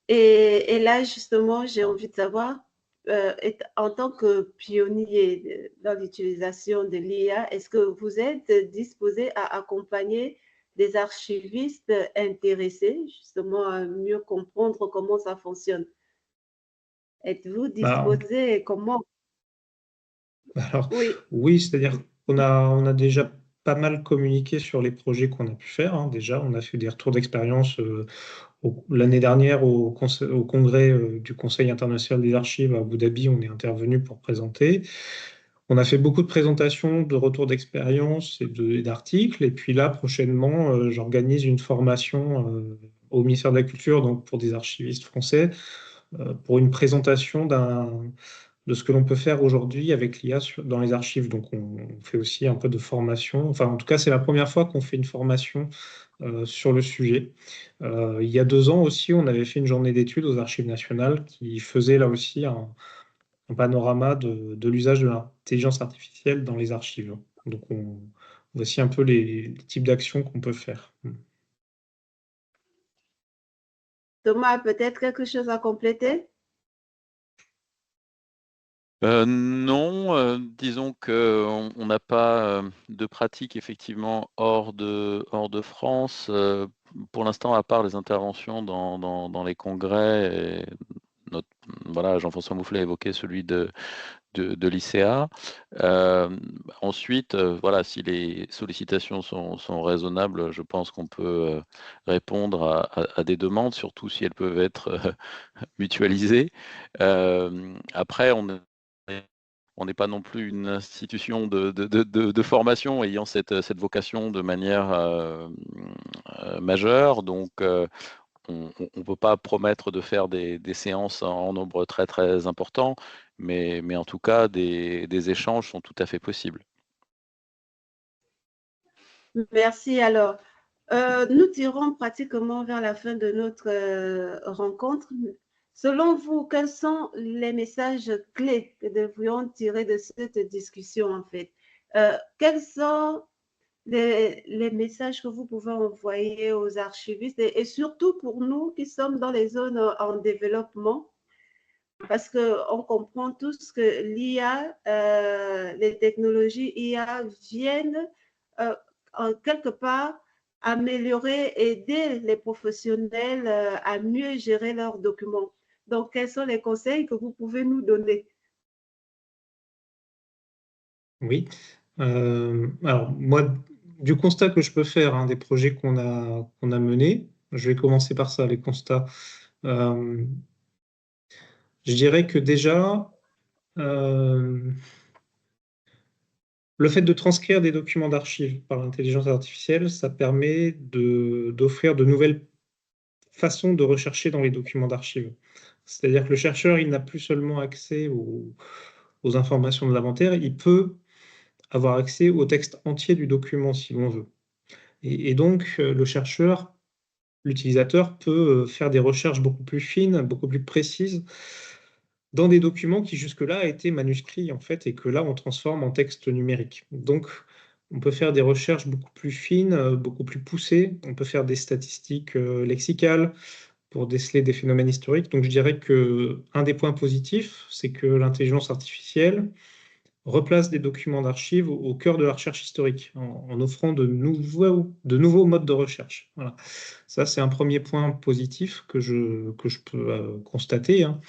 D: Et là, justement, j'ai envie de savoir, en tant que pionnier dans l'utilisation de l'IA, est-ce que vous êtes disposé à accompagner des archivistes intéressés justement à mieux comprendre comment ça fonctionne? Êtes-vous
E: Bah,
D: disposé et comment?
E: alors,
D: Oui,
E: oui, c'est-à-dire qu'on a déjà pas mal communiqué sur les projets qu'on a pu faire, hein. Déjà, on a fait des retours d'expérience l'année dernière au congrès du Conseil international des archives à Abu Dhabi. On est intervenu pour présenter. On a fait beaucoup de présentations, de retours d'expérience et d'articles. Et puis là, prochainement, j'organise une formation au ministère de la Culture, donc pour des archivistes français, pour une présentation de ce que l'on peut faire aujourd'hui avec l'IA dans les archives. Donc, on fait aussi un peu de formation. Enfin, en tout cas, c'est la première fois qu'on fait une formation sur le sujet. Il y a 2 ans aussi, on avait fait une journée d'études aux Archives nationales qui faisait là aussi un panorama de l'usage de l'intelligence artificielle dans les archives. Donc, voici un peu les types d'actions qu'on peut faire.
D: Thomas, peut-être quelque chose à compléter?
F: Non, disons qu'on n'a pas de pratique effectivement hors de France. Pour l'instant, à part les interventions dans les congrès, et voilà, Jean-François Moufflet a évoqué celui de l'ICA. Ensuite, voilà, si les sollicitations sont raisonnables, je pense qu'on peut répondre à des demandes, surtout si elles peuvent être mutualisées. Après, on n'est pas non plus une institution de formation ayant cette vocation de manière majeure. Donc, on ne peut pas promettre de faire des séances en nombre très, très important, mais en tout cas, des échanges sont tout à fait possibles.
D: Merci. Alors, nous tirons pratiquement vers la fin de notre rencontre. Selon vous, quels sont les messages clés que devrions tirer de cette discussion en fait? Quels sont les messages que vous pouvez envoyer aux archivistes et surtout pour nous qui sommes dans les zones en développement? Parce qu'on comprend tous que l'IA, les technologies IA viennent quelque part améliorer, aider les professionnels à mieux gérer leurs documents. Donc, quels sont les conseils que vous pouvez nous donner?
E: Oui. Alors, moi, du constat que je peux faire, hein, des projets qu'on a menés, je vais commencer par ça, les constats. Je dirais que déjà, le fait de transcrire des documents d'archives par l'intelligence artificielle, ça permet d'offrir de nouvelles façons de rechercher dans les documents d'archives. C'est-à-dire que le chercheur, il n'a plus seulement accès aux informations de l'inventaire, il peut avoir accès au texte entier du document si l'on veut. Et donc, le chercheur, l'utilisateur peut faire des recherches beaucoup plus fines, beaucoup plus précises dans des documents qui jusque-là étaient manuscrits en fait et que là on transforme en texte numérique. Donc on peut faire des recherches beaucoup plus fines, beaucoup plus poussées, on peut faire des statistiques lexicales pour déceler des phénomènes historiques. Donc je dirais que un des points positifs, c'est que l'intelligence artificielle replace des documents d'archives au cœur de la recherche historique, en offrant de nouveaux modes de recherche. Voilà. Ça, c'est un premier point positif que je peux constater, hein.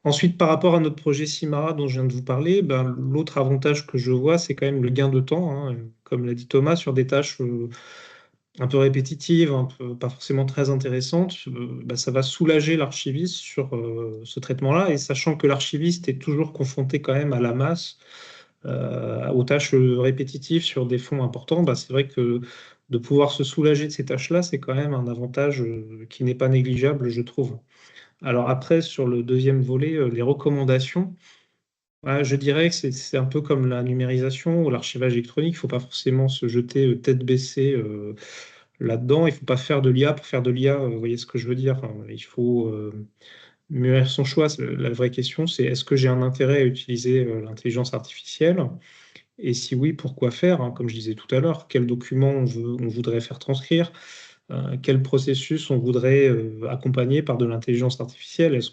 E: Ensuite, par rapport à notre projet Simara dont je viens de vous parler, ben, l'autre avantage que je vois, c'est quand même le gain de temps, hein, comme l'a dit Thomas, sur des tâches un peu répétitives, pas forcément très intéressantes, ben, ça va soulager l'archiviste sur ce traitement-là, et sachant que l'archiviste est toujours confronté quand même à la masse, aux tâches répétitives sur des fonds importants, ben, c'est vrai que de pouvoir se soulager de ces tâches-là, c'est quand même un avantage qui n'est pas négligeable, je trouve. Alors après, sur le deuxième volet, les recommandations, je dirais que c'est un peu comme la numérisation ou l'archivage électronique. Il ne faut pas forcément se jeter tête baissée là-dedans. Il ne faut pas faire de l'IA pour faire de l'IA. Vous voyez ce que je veux dire? Enfin, il faut mûrir son choix. La vraie question, c'est est-ce que j'ai un intérêt à utiliser l'intelligence artificielle? Et si oui, pourquoi faire? Comme je disais tout à l'heure, quel document on voudrait faire transcrire? Quel processus on voudrait accompagner par de l'intelligence artificielle? Est-ce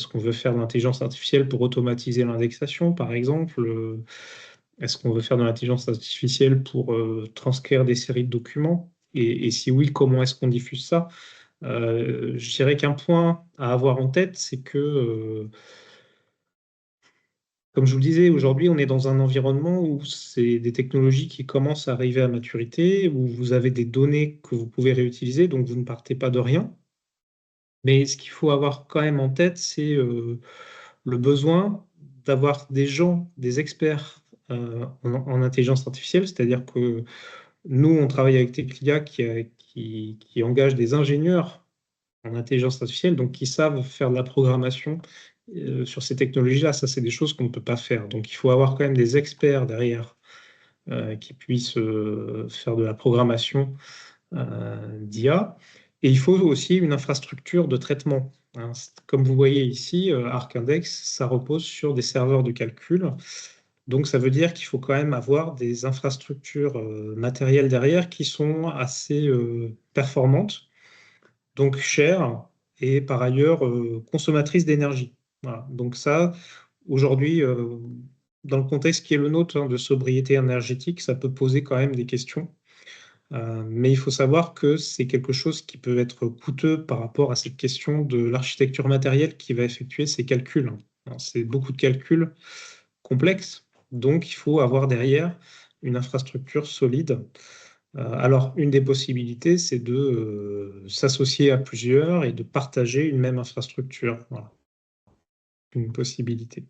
E: qu'on veut faire de l'intelligence artificielle pour automatiser l'indexation, par exemple? Est-ce qu'on veut faire de l'intelligence artificielle pour transcrire des séries de documents? Et si oui, comment est-ce qu'on diffuse ça? Je dirais qu'un point à avoir en tête, c'est que, comme je vous le disais, aujourd'hui, on est dans un environnement où c'est des technologies qui commencent à arriver à maturité, où vous avez des données que vous pouvez réutiliser, donc vous ne partez pas de rien. Mais ce qu'il faut avoir quand même en tête, c'est le besoin d'avoir des gens, des experts en intelligence artificielle, c'est-à-dire que nous, on travaille avec Teclia qui engage des ingénieurs en intelligence artificielle, donc qui savent faire de la programmation sur ces technologies-là. Ça, c'est des choses qu'on ne peut pas faire. Donc, il faut avoir quand même des experts derrière qui puissent faire de la programmation d'IA. Et il faut aussi une infrastructure de traitement. Comme vous voyez ici, ArcIndex, ça repose sur des serveurs de calcul. Donc, ça veut dire qu'il faut quand même avoir des infrastructures matérielles derrière qui sont assez performantes, donc chères et par ailleurs consommatrices d'énergie. Voilà. Donc ça, aujourd'hui, dans le contexte qui est le nôtre de sobriété énergétique, ça peut poser quand même des questions. Mais il faut savoir que c'est quelque chose qui peut être coûteux par rapport à cette question de l'architecture matérielle qui va effectuer ces calculs. C'est beaucoup de calculs complexes, donc il faut avoir derrière une infrastructure solide. Alors, une des possibilités, c'est de s'associer à plusieurs et de partager une même infrastructure. Voilà. Une possibilité.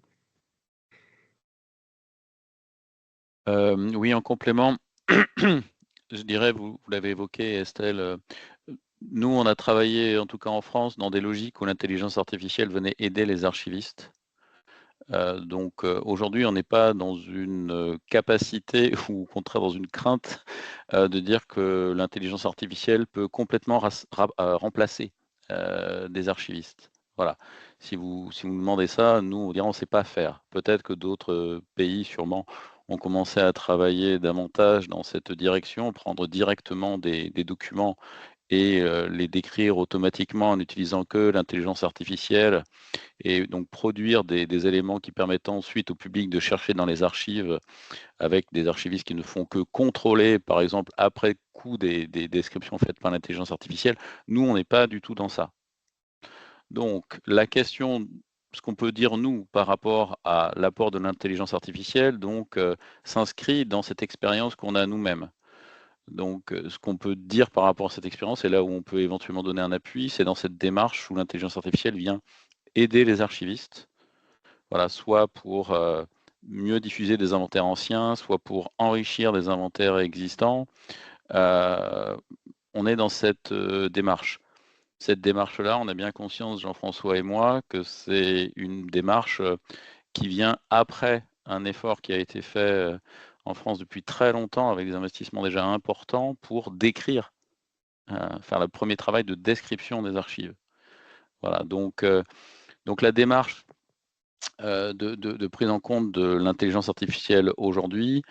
F: Oui, en complément, je dirais, vous l'avez évoqué, Estelle, nous, on a travaillé, en tout cas en France, dans des logiques où l'intelligence artificielle venait aider les archivistes. Donc aujourd'hui, on n'est pas dans une capacité ou au contraire dans une crainte de dire que l'intelligence artificielle peut complètement remplacer des archivistes. Voilà. Si vous me demandez ça, nous, on dirait on ne sait pas faire. Peut-être que d'autres pays, sûrement, ont commencé à travailler davantage dans cette direction, prendre directement des documents et les décrire automatiquement en n'utilisant que l'intelligence artificielle et donc produire des éléments qui permettent ensuite au public de chercher dans les archives avec des archivistes qui ne font que contrôler, par exemple, après coup des descriptions faites par l'intelligence artificielle. Nous, on n'est pas du tout dans ça. Donc, la question, ce qu'on peut dire, nous, par rapport à l'apport de l'intelligence artificielle, donc, s'inscrit dans cette expérience qu'on a nous-mêmes. Donc, ce qu'on peut dire par rapport à cette expérience, et là où on peut éventuellement donner un appui, c'est dans cette démarche où l'intelligence artificielle vient aider les archivistes, voilà, soit pour mieux diffuser des inventaires anciens, soit pour enrichir des inventaires existants. On est dans cette démarche. Cette démarche-là, on a bien conscience, Jean-François et moi, que c'est une démarche qui vient après un effort qui a été fait en France depuis très longtemps, avec des investissements déjà importants, pour décrire, faire le premier travail de description des archives. Voilà, donc la démarche de prise en compte de l'intelligence artificielle aujourd'hui,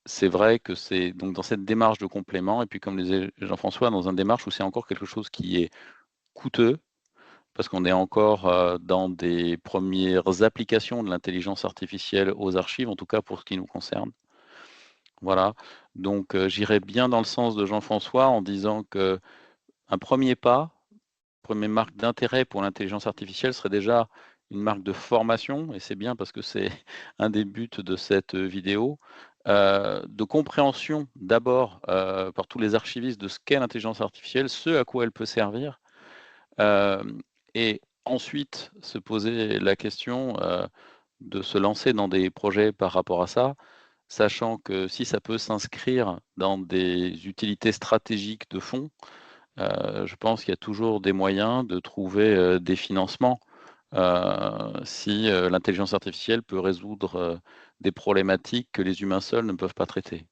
F: c'est vrai que c'est donc dans cette démarche de complément, et puis comme le disait Jean-François, dans une démarche où c'est encore quelque chose qui est coûteux, parce qu'on est encore dans des premières applications de l'intelligence artificielle aux archives, en tout cas pour ce qui nous concerne. Voilà, donc j'irais bien dans le sens de Jean-François en disant que un premier pas, première marque d'intérêt pour l'intelligence artificielle serait déjà une marque de formation, et c'est bien parce que c'est un des buts de cette vidéo, de compréhension d'abord par tous les archivistes de ce qu'est l'intelligence artificielle, ce à quoi elle peut servir, et ensuite se poser la question de se lancer dans des projets par rapport à ça, sachant que si ça peut s'inscrire dans des utilités stratégiques de fond, je pense qu'il y a toujours des moyens de trouver des financements si l'intelligence artificielle peut résoudre des problématiques que les humains seuls ne peuvent pas traiter.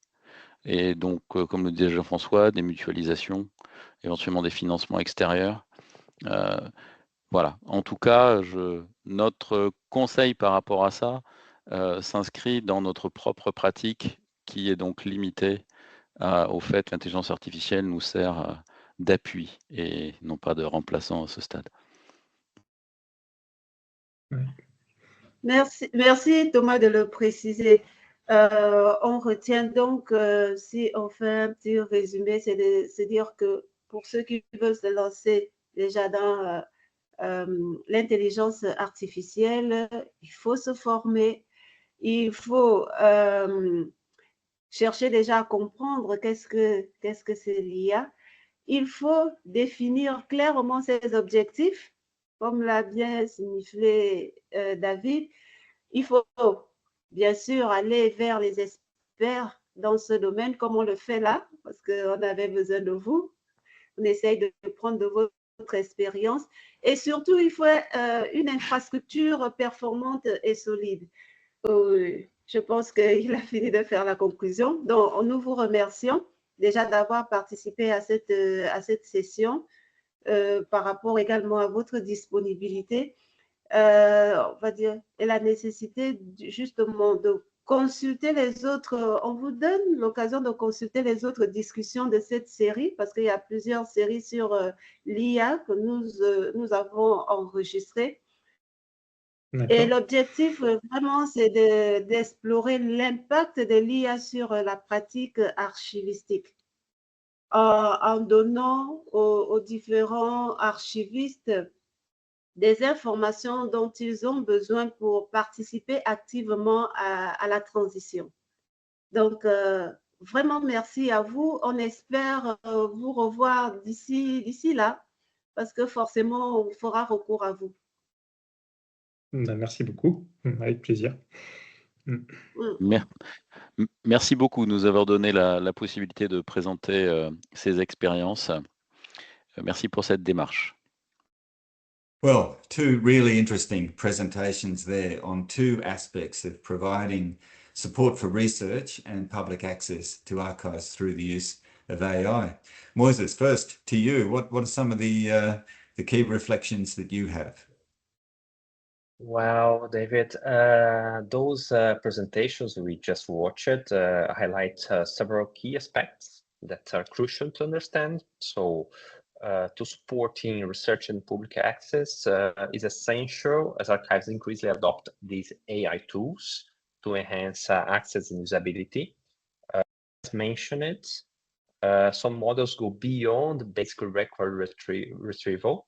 F: Et donc, comme le disait Jean-François, des mutualisations, éventuellement des financements extérieurs. Voilà. En tout cas, notre conseil par rapport à ça s'inscrit dans notre propre pratique qui est donc limitée au fait que l'intelligence artificielle nous sert d'appui et non pas de remplaçant à ce stade.
D: Merci Thomas de le préciser. On retient donc, si on fait un petit résumé, c'est de se dire que pour ceux qui veulent se lancer déjà dans l'intelligence artificielle, il faut se former, il faut chercher déjà à comprendre qu'est-ce que c'est l'IA. Il faut définir clairement ses objectifs, comme l'a bien signifié David. Il faut bien sûr aller vers les experts dans ce domaine, comme on le fait là, parce qu'on avait besoin de vous. On essaye de prendre de votre expérience. Et surtout, il faut une infrastructure performante et solide. Je pense qu'il a fini de faire la conclusion. Donc, nous vous remercions déjà d'avoir participé à cette session par rapport également à votre disponibilité. On va dire, et la nécessité justement de consulter les autres. On vous donne l'occasion de consulter les autres discussions de cette série parce qu'il y a plusieurs séries sur l'IA que nous avons enregistrées. Et l'objectif, vraiment, c'est d'explorer l'impact de l'IA sur la pratique archivistique en donnant aux différents archivistes des informations dont ils ont besoin pour participer activement à la transition. Donc, vraiment, merci à vous. On espère vous revoir d'ici là, parce que forcément, on fera recours à vous.
E: Merci beaucoup, avec plaisir.
F: Merci beaucoup de nous avoir donné la possibilité de présenter ces expériences. Merci pour cette démarche.
A: Well, two really interesting presentations there on two aspects of providing support for research and public access to archives through the use of AI. Moises, first to you, what are some of the key reflections that you have?
G: Well, David, those presentations we just watched highlight several key aspects that are crucial to understand. So, to supporting research and public access is essential as archives increasingly adopt these AI tools to enhance access and usability. As mentioned, some models go beyond basic record retrieval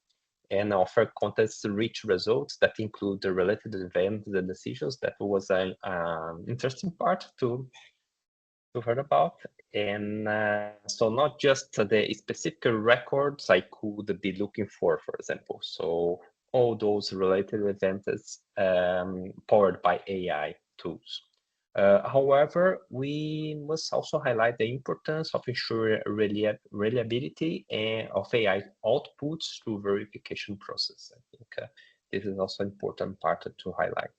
G: and offer context-rich results that include the related events and decisions. That was an interesting part to hear about. And so not just the specific records I could be looking for example. So all those related events powered by AI tools. However, we must also highlight the importance of ensuring reliability of AI outputs through verification process. I think this is also an important part to highlight.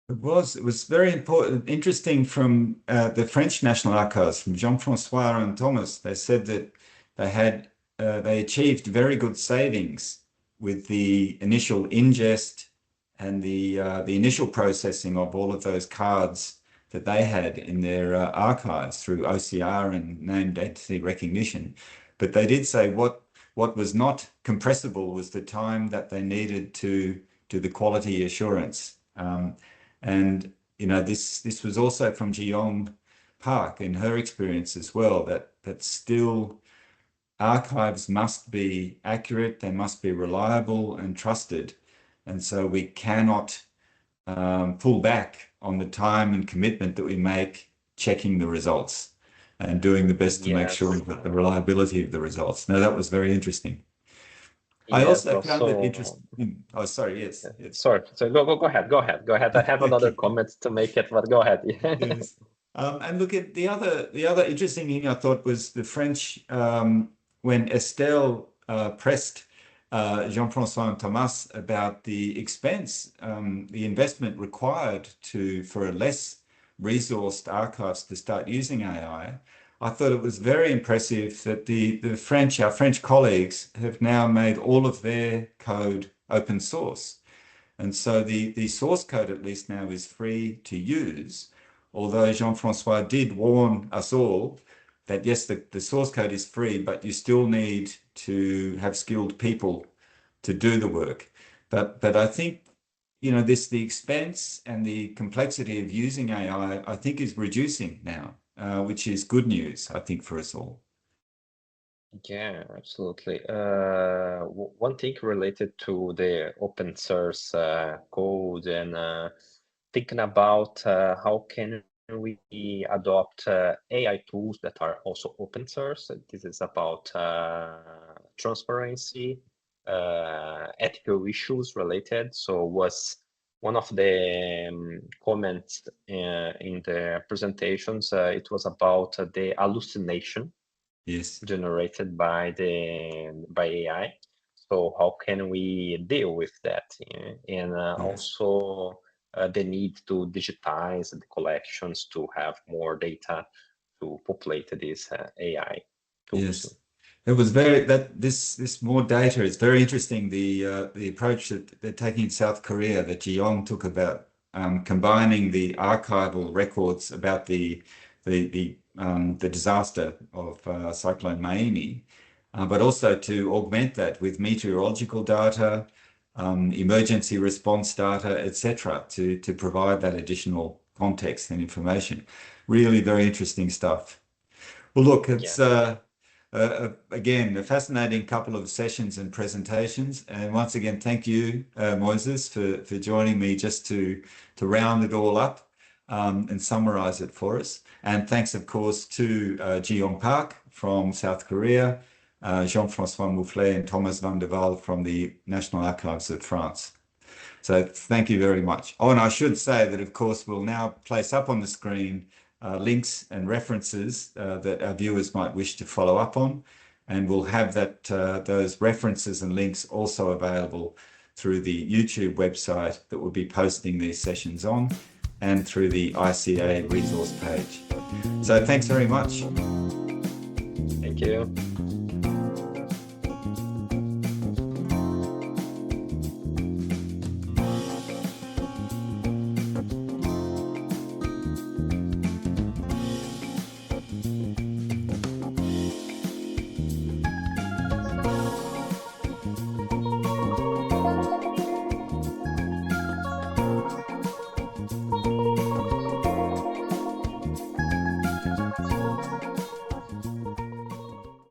A: It was very important, interesting from the French National Archives, from Jean-François and Thomas. They said that they achieved very good savings with the initial ingest and the initial processing of all of those cards that they had in their archives through OCR and named entity recognition. But they did say what was not compressible was the time that they needed to do the quality assurance. And you know, this was also from Ji-Yong Park in her experience as well, that still archives must be accurate, they must be reliable and trusted. And so we cannot pull back on the time and commitment that we make checking the results and doing the best to make sure that the reliability of the results. Now, that was very interesting. I also found it interesting. Oh, sorry. Yes.
G: Sorry. So go ahead. I have another comment to make it, but go ahead.
A: Yes. And look at the other interesting thing I thought was the French, when Estelle pressed Jean-Francois and Thomas about the expense, the investment required for a less resourced archives to start using AI. I thought it was very impressive that our French colleagues have now made all of their code open source. And so the source code at least now is free to use, although Jean-Francois did warn us all that yes, the source code is free, but you still need to have skilled people to do the work. But I think, you know, the expense and the complexity of using AI, I think, is reducing now, which is good news, I think, for us all.
G: Yeah, absolutely. One thing related to the open source code and thinking about how can we adopt AI tools that are also open source. This is about transparency, ethical issues related. So was one of the comments in the presentations, it was about the hallucination.
A: Yes.
G: Generated by AI. So how can we deal with that? And
A: Yes.
G: Also the need to digitize the collections to have more data to populate this AI tools.
A: Yes. It was this more data is very interesting. The approach that they're taking in South Korea, that Ji-Yong took about combining the archival records about the disaster of Cyclone Maimi, but also to augment that with meteorological data, emergency response data, etc., to provide that additional context and information. Really very interesting stuff. Well, look, it's again a fascinating couple of sessions and presentations, and once again, thank you, Moises, for joining me just to round it all up. And summarize it for us. And thanks, of course, to Ji-Yong Park from South Korea, Jean-Francois Moufflet and Thomas van der Waal from the National Archives of France. So thank you very much. Oh, and I should say that, of course, we'll now place up on the screen links and references that our viewers might wish to follow up on. And we'll have those references and links also available through the YouTube website that we'll be posting these sessions on, and through the ICA resource page. So thanks very much.
G: Thank you.